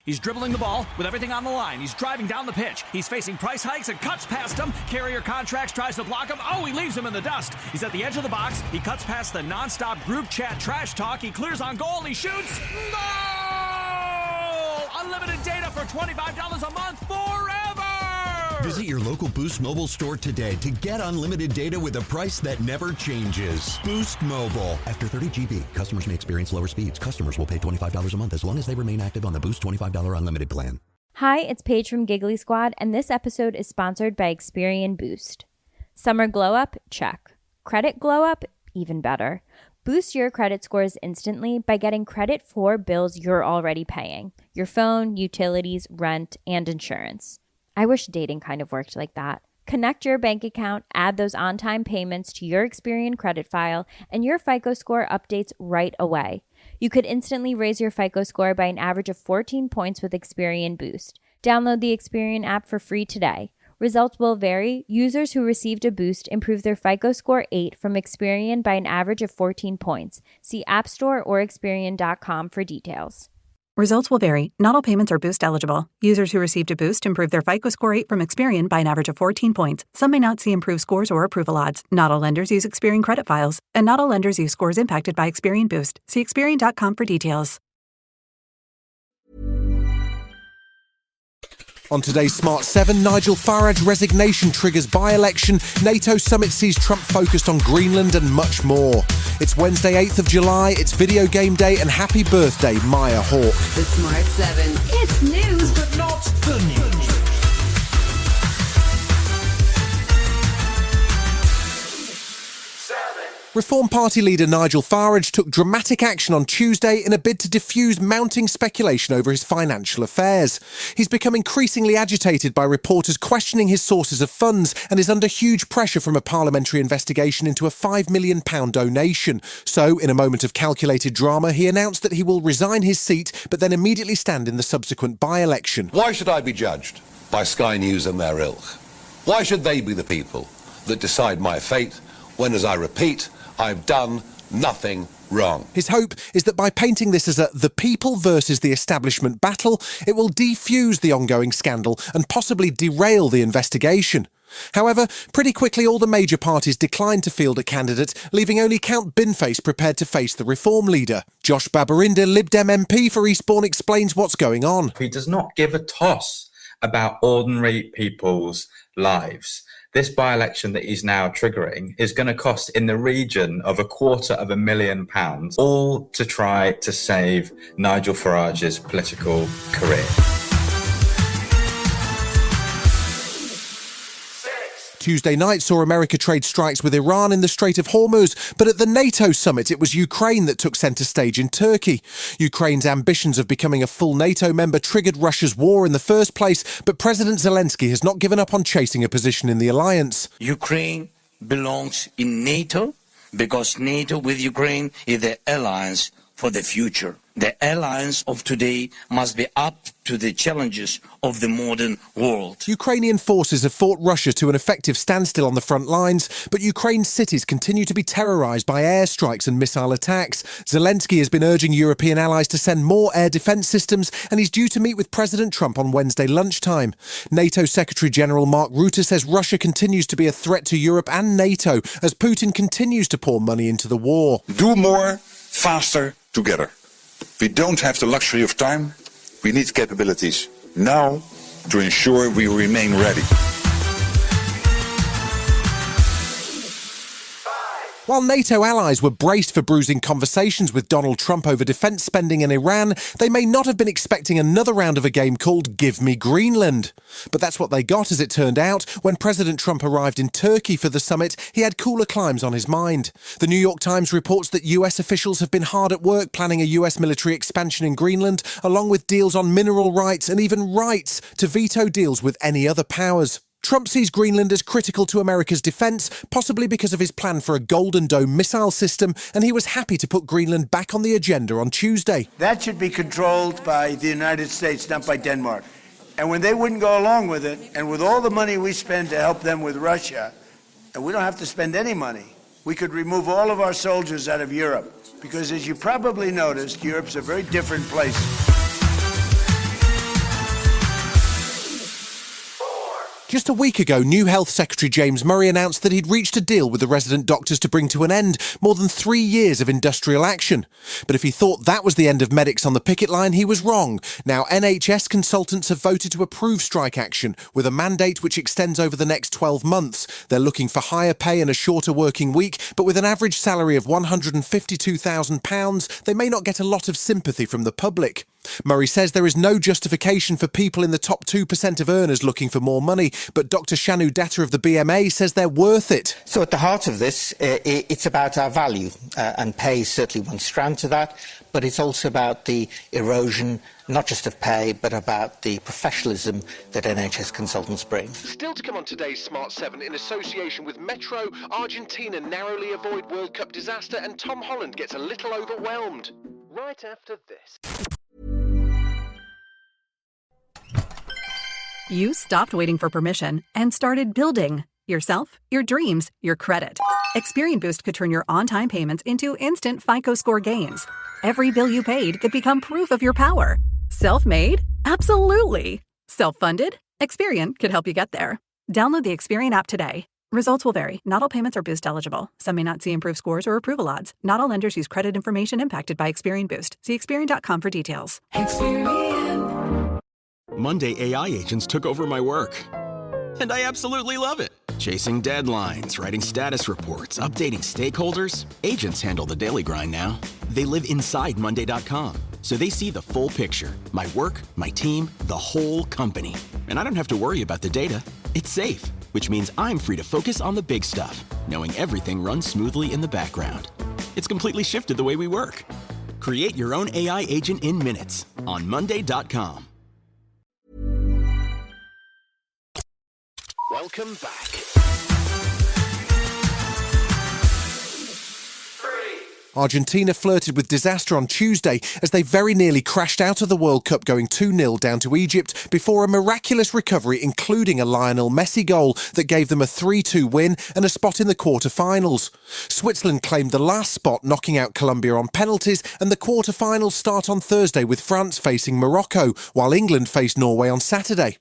He's dribbling the ball with everything on the line. He's driving down the pitch. He's facing price hikes and cuts past him. Carrier Contracts tries to block him. Oh, he leaves him in the dust. He's at the edge of the box. He cuts past the nonstop group chat trash talk. He clears on goal. He shoots. Goal! Unlimited data for $25 a month forever! Visit your local Boost Mobile store today to get unlimited data with a price that never changes. Boost Mobile. After 30 GB, customers may experience lower speeds. Customers will pay $25 a month as long as they remain active on the Boost $25 unlimited plan. Hi, it's Paige from Giggly Squad, and this episode is sponsored by Experian Boost. Summer glow up? Check. Credit glow up? Even better. Boost your credit scores instantly by getting credit for bills you're already paying. Your phone, utilities, rent, and insurance. I wish dating kind of worked like that. Connect your bank account, add those on-time payments to your Experian credit file, and your FICO score updates right away. You could instantly raise your FICO score by an average of 14 points with Experian Boost. Download the Experian app for free today. Results will vary. Users who received a boost improved their FICO score 8 from Experian by an average of 14 points. See App Store or Experian.com for details. Results will vary. Not all payments are Boost eligible. Users who received a boost improved their FICO score 8 from Experian by an average of 14 points. Some may not see improved scores or approval odds. Not all lenders use Experian credit files. And not all lenders use scores impacted by Experian Boost. See Experian.com for details. On today's Smart 7, Nigel Farage resignation triggers by-election, NATO summit sees Trump focused on Greenland and much more. It's Wednesday, 8th of July, it's video game day, and happy birthday, Maya Hawke. The Smart 7. It's news, but not the news. Reform Party leader Nigel Farage took dramatic action on Tuesday in a bid to diffuse mounting speculation over his financial affairs. He's become increasingly agitated by reporters questioning his sources of funds and is under huge pressure from a parliamentary investigation into a £5 million donation. So, in a moment of calculated drama, he announced that he will resign his seat but then immediately stand in the subsequent by-election. Why should I be judged by Sky News and their ilk? Why should they be the people that decide my fate when, as I repeat, I've done nothing wrong? His hope is that by painting this as a the people versus the establishment battle, it will defuse the ongoing scandal and possibly derail the investigation. However, pretty quickly all the major parties declined to field a candidate, leaving only Count Binface prepared to face the Reform leader. Josh Baberinda, Lib Dem MP for Eastbourne, explains what's going on. He does not give a toss about ordinary people's lives. This by-election that he's now triggering is going to cost in the region of £250,000, all to try to save Nigel Farage's political career. Tuesday night saw America trade strikes with Iran in the Strait of Hormuz, but at the NATO summit it was Ukraine that took centre stage in Turkey. Ukraine's ambitions of becoming a full NATO member triggered Russia's war in the first place, but President Zelensky has not given up on chasing a position in the alliance. Ukraine belongs in NATO because NATO with Ukraine is the alliance for the future. The alliance of today must be up to the challenges of the modern world. Ukrainian forces have fought Russia to an effective standstill on the front lines, but Ukraine's cities continue to be terrorised by airstrikes and missile attacks. Zelensky has been urging European allies to send more air defence systems, and he's due to meet with President Trump on Wednesday lunchtime. NATO Secretary-General Mark Rutte says Russia continues to be a threat to Europe and NATO as Putin continues to pour money into the war. Do more, faster, together. We don't have the luxury of time. We need capabilities now to ensure we remain ready. While NATO allies were braced for bruising conversations with Donald Trump over defence spending in Iran, they may not have been expecting another round of a game called Give Me Greenland. But that's what they got, as it turned out. When President Trump arrived in Turkey for the summit, he had cooler climes on his mind. The New York Times reports that US officials have been hard at work planning a US military expansion in Greenland, along with deals on mineral rights and even rights to veto deals with any other powers. Trump sees Greenland as critical to America's defence, possibly because of his plan for a Golden Dome missile system, and he was happy to put Greenland back on the agenda on Tuesday. That should be controlled by the United States, not by Denmark. And when they wouldn't go along with it, and with all the money we spend to help them with Russia, and we don't have to spend any money, we could remove all of our soldiers out of Europe. Because as you probably noticed, Europe's a very different place. Just a week ago, new Health Secretary James Murray announced that he'd reached a deal with the resident doctors to bring to an end more than 3 years of industrial action. But if he thought that was the end of medics on the picket line, he was wrong. Now, NHS consultants have voted to approve strike action with a mandate which extends over the next 12 months. They're looking for higher pay and a shorter working week, but with an average salary of £152,000, they may not get a lot of sympathy from the public. Murray says there is no justification for people in the top 2% of earners looking for more money, but Dr Shanu Datta of the BMA says they're worth it. So at the heart of this, it's about our value, and pay is certainly one strand to that, but it's also about the erosion, not just of pay, but about the professionalism that NHS consultants bring. Still to come on today's Smart 7, in association with Metro, Argentina narrowly avoid World Cup disaster, and Tom Holland gets a little overwhelmed. Right after this. You stopped waiting for permission and started building yourself, your dreams, your credit. Experian Boost could turn your on-time payments into instant FICO score gains. Every bill you paid could become proof of your power. Self-made? Absolutely. Self-funded? Experian could help you get there. Download the Experian app today. Results will vary. Not all payments are Boost eligible. Some may not see improved scores or approval odds. Not all lenders use credit information impacted by Experian Boost. See Experian.com for details. Monday, AI agents took over my work. And I absolutely love it. Chasing deadlines, writing status reports, updating stakeholders. Agents handle the daily grind now. They live inside Monday.com, so they see the full picture. My work, my team, the whole company. And I don't have to worry about the data. It's safe, which means I'm free to focus on the big stuff, knowing everything runs smoothly in the background. It's completely shifted the way we work. Create your own AI agent in minutes on Monday.com. Welcome back. Argentina flirted with disaster on Tuesday as they very nearly crashed out of the World Cup, going 2-0 down to Egypt before a miraculous recovery, including a Lionel Messi goal that gave them a 3-2 win and a spot in the quarter-finals. Switzerland claimed the last spot, knocking out Colombia on penalties, and the quarter-finals start on Thursday with France facing Morocco, while England faced Norway on Saturday.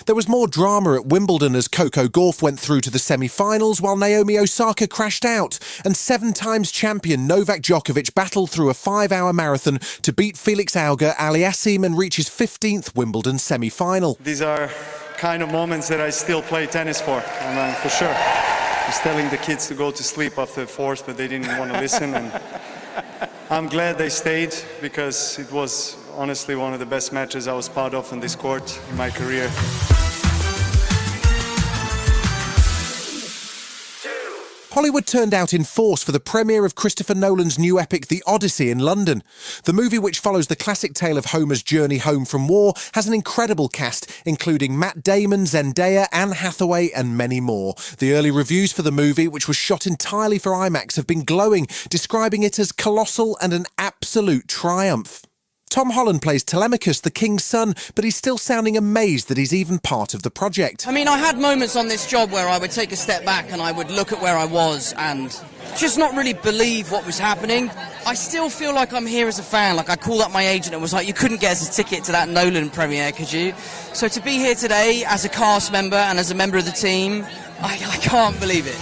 There was more drama at Wimbledon as Coco Gauff went through to the semi-finals while Naomi Osaka crashed out, and 7-times champion Novak Djokovic battled through a 5-hour marathon to beat Felix Auger-Aliassime and reach his 15th Wimbledon semi-final. These are kind of moments that I still play tennis for, and for sure. I was telling the kids to go to sleep after the fourth, but they didn't want to listen, and I'm glad they stayed because it was honestly one of the best matches I was part of on this court in my career. Hollywood turned out in force for the premiere of Christopher Nolan's new epic The Odyssey in London. The movie, which follows the classic tale of Homer's journey home from war, has an incredible cast, including Matt Damon, Zendaya, Anne Hathaway and many more. The early reviews for the movie, which was shot entirely for IMAX, have been glowing, describing it as colossal and an absolute triumph. Tom Holland plays Telemachus, the king's son, but he's still sounding amazed that he's even part of the project. I mean, I had moments on this job where I would take a step back and I would look at where I was and just not really believe what was happening. I still feel like I'm here as a fan. Like, I called up my agent and was like, you couldn't get us a ticket to that Nolan premiere, could you? So to be here today as a cast member and as a member of the team, I can't believe it.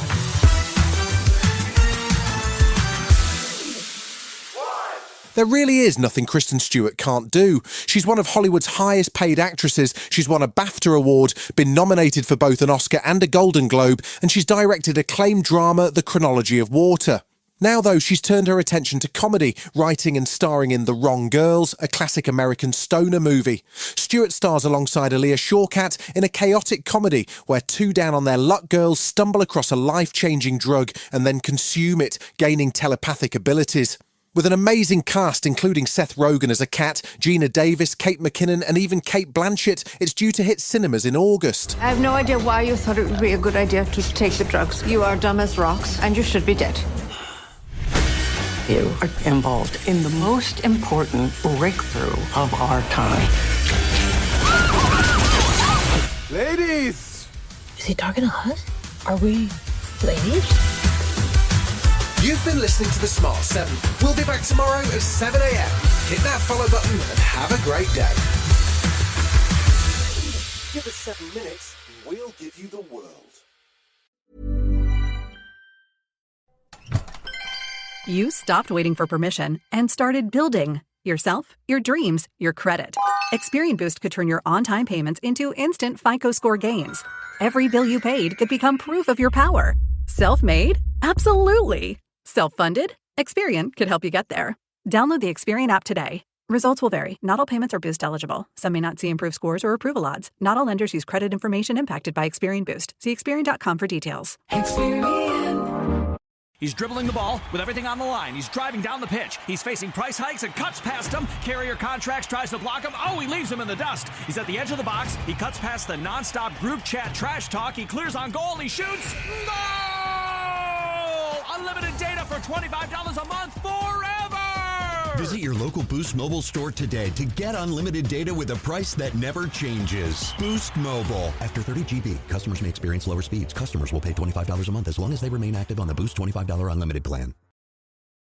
There really is nothing Kristen Stewart can't do. She's one of Hollywood's highest paid actresses, she's won a BAFTA award, been nominated for both an Oscar and a Golden Globe, and she's directed acclaimed drama The Chronology of Water. Now, though, she's turned her attention to comedy, writing and starring in The Wrong Girls, a classic American stoner movie. Stewart stars alongside Aaliyah Shawkat in a chaotic comedy where two down-on-their-luck girls stumble across a life-changing drug and then consume it, gaining telepathic abilities. With an amazing cast including Seth Rogen as a cat, Gina Davis, Kate McKinnon and even Cate Blanchett, it's due to hit cinemas in August. I have no idea why you thought it would be a good idea to take the drugs. You are dumb as rocks and you should be dead. You are involved in the most important breakthrough of our time. Ladies! Is he talking to us? Are we ladies? You've been listening to The Smart 7. We'll be back tomorrow at 7 a.m. Hit that follow button and have a great day. Give us 7 minutes, and we'll give you the world. You stopped waiting for permission and started building yourself, your dreams, your credit. Experian Boost could turn your on-time payments into instant FICO score gains. Every bill you paid could become proof of your power. Self-made? Absolutely. Self-funded? Experian could help you get there. Download the Experian app today. Results will vary. Not all payments are Boost eligible. Some may not see improved scores or approval odds. Not all lenders use credit information impacted by Experian Boost. See Experian.com for details. He's dribbling the ball with everything on the line. He's driving down the pitch. He's facing price hikes and cuts past him. Carrier contracts, tries to block him. Oh, he leaves him in the dust. He's at the edge of the box. He cuts past the nonstop group chat trash talk. He clears on goal. He shoots. Goal! Unlimited data for $25 a month forever! Visit your local Boost Mobile store today to get unlimited data with a price that never changes. Boost Mobile. After 30 GB, customers may experience lower speeds. Customers will pay $25 a month as long as they remain active on the Boost $25 unlimited plan.